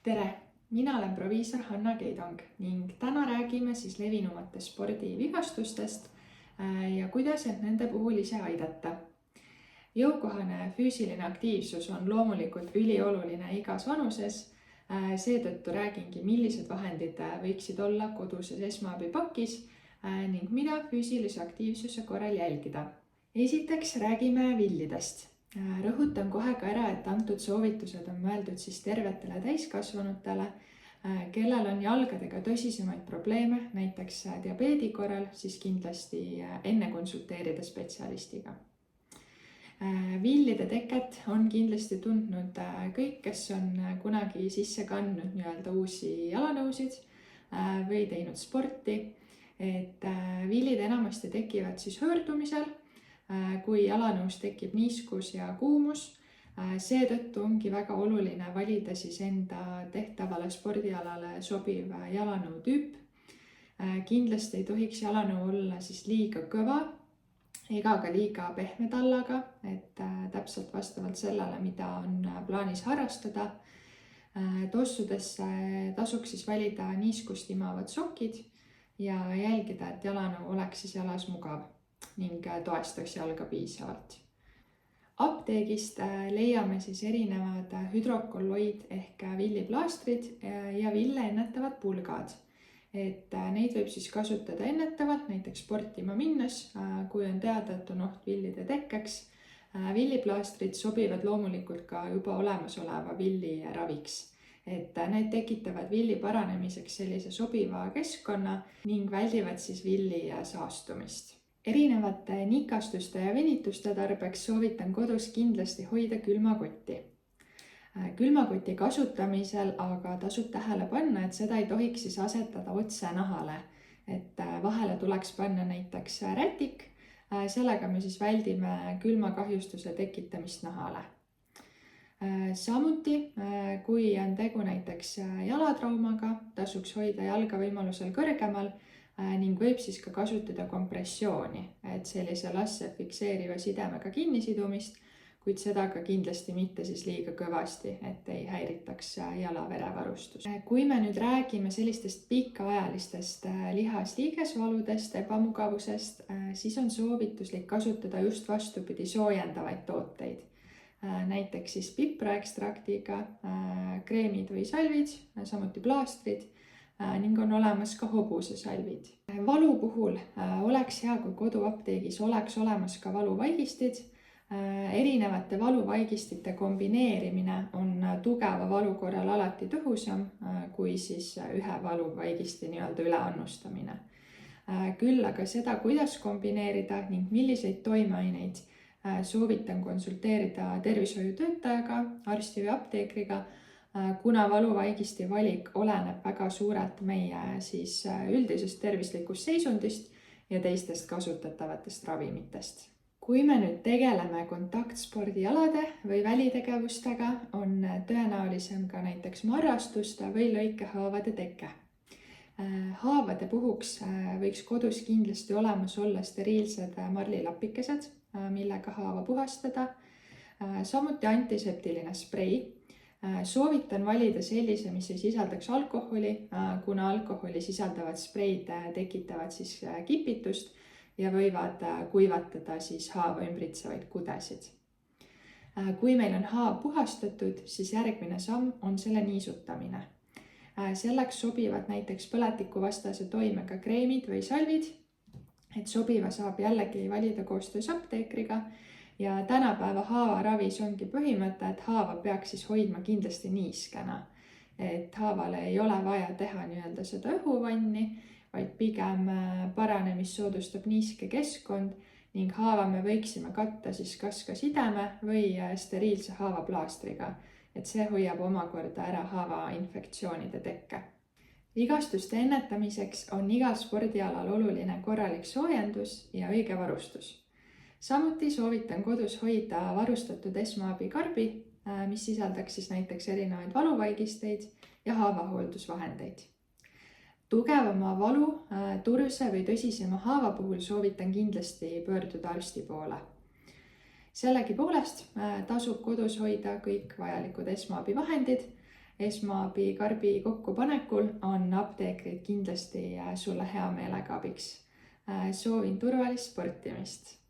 Tere! Mina olen proviisor Hanna Keidong ning täna räägime siis levinumatest spordivigastustest ja kuidas end nende puhul ise aidata. Jõukohane füüsiline aktiivsus on loomulikult ülioluline igas vanuses. Seetõttu räägingi, millised vahendid võiksid olla koduses esmaabipakis ning mida füüsilise aktiivsuse korral jälgida. Esiteks räägime villidest. Rõhutan kohe ka ära, et antud soovitused on mõeldud siis tervetele täiskasvanutele, kellel on jalgadega tõsisemaid probleeme, näiteks diabeedi korral, siis kindlasti enne konsulteerida spetsialistiga. Villide teket on kindlasti tundnud kõik, kes on kunagi sisse kandnud uusi jalanõusid või teinud sporti. Villid enamasti tekivad siis hõõrdumisel, kui jalanõus tekib niiskus ja kuumus. Seetõttu ongi väga oluline valida siis enda tehtavale spordialale sobiv jalanõu tüüp. Kindlasti ei tohiks jalanõu olla siis liiga kõva ega ka liiga pehme tallaga, et täpselt vastavalt sellele, mida on plaanis harrastada. Tossudesse tasuks siis valida niiskust imavad sokid ja jälgida, et jalanõu oleks siis jalas mugav ning toestaks jalga piisavalt. Apteegist leiame siis erinevad hüdrokolloid ehk villiplaastrid ja ville ennetavad pulgad. Neid võib siis kasutada ennetavalt, näiteks sportima minnes, kui on teada, et on oht villide tekkeks. Villiplaastrid sobivad loomulikult ka juba olemasoleva villi raviks. Need tekitavad villi paranemiseks sellise sobiva keskkonna ning väldivad siis villi saastumist. Erinevate nikastuste ja venituste tarbeks soovitan kodus kindlasti hoida külmakotti. Külmakoti kasutamisel aga tasub tähele panna, et seda ei tohiks siis asetada otse nahale. Vahele tuleks panna näiteks rätik, sellega me siis väldime külmakahjustuse tekitamist nahale. Samuti, kui on tegu näiteks jalatraumaga, tasuks hoida jalga võimalusel kõrgemal ning võib siis ka kasutada kompressiooni, et sellise lasse fikseeriva sidemega kinnisidumist, kuid seda ka kindlasti mitte siis liiga kõvasti, et ei häiritaks jala verevarustus. Kui me nüüd räägime sellistest pikaajalistest lihas-liigesvaludest, ebamugavusest, siis on soovituslik kasutada just vastupidi soojendavaid tooteid. Näiteks siis pipraekstraktiga kreemid või salvid, samuti plaastrid ning on olemas ka hobusesalvid. Valu puhul oleks hea, kui koduapteegis oleks olemas ka valuvaigistid. Erinevate valuvaigistite kombineerimine on tugeva valu korral alati tõhusam kui siis ühe valuvaigisti üleannustamine. Küll aga seda, kuidas kombineerida ning milliseid toimeaineid, soovitan konsulteerida tervishoiutöötajaga, arsti või apteekriga, kuna valuvaigisti valik oleneb väga suurelt meie siis üldisest tervislikust seisundist ja teistest kasutatavatest ravimitest. Kui me nüüd tegeleme kontaktspordialade või välitegevustega, on tõenäolisem ka näiteks marrastuste või lõikehaavade teke. Haavade puhuks võiks kodus kindlasti olemas olla steriilsed marlilapikesed, millega haava puhastada. Samuti antiseptiline sprei. Soovitan valida sellise, mis ei sisaldaks alkoholi, kuna alkoholi sisaldavad spreid tekitavad siis kipitust ja võivad kuivatada siis haava ümbritsevaid kudesid. Kui meil on haav puhastatud, siis järgmine samm on selle niisutamine. Selleks sobivad näiteks põletikuvastase toimega kreemid või salvid, et sobiva saab jällegi valida koostöös apteekriga. Ja tänapäeva haavaravis ongi põhimõte, et haava peaks siis hoidma kindlasti niiskena. Et haavale ei ole vaja teha seda õhuvanni, vaid pigem paranemist soodustab niiske keskkond ning haava me võiksime katta siis kas ka sideme või steriilse haavaplaastriga, et see hoiab omakorda ära haava infektsioonide tekke. Vigastuste ennetamiseks on igal spordialal oluline korralik soojendus ja õige varustus. Samuti soovitan kodus hoida varustatud esmaabikarbi, mis sisaldaks siis näiteks erinevaid valuvaigisteid ja haavahooldusvahendeid. Tugevama valu, turse või tõsisema haava puhul soovitan kindlasti pöörduda arsti poole. Sellegipoolest tasub kodus hoida kõik vajalikud esmaabivahendid esmaabikarbi kokkupanekul on apteekrid kindlasti sulle hea meelega abiks. Soovin turvalist sportimist!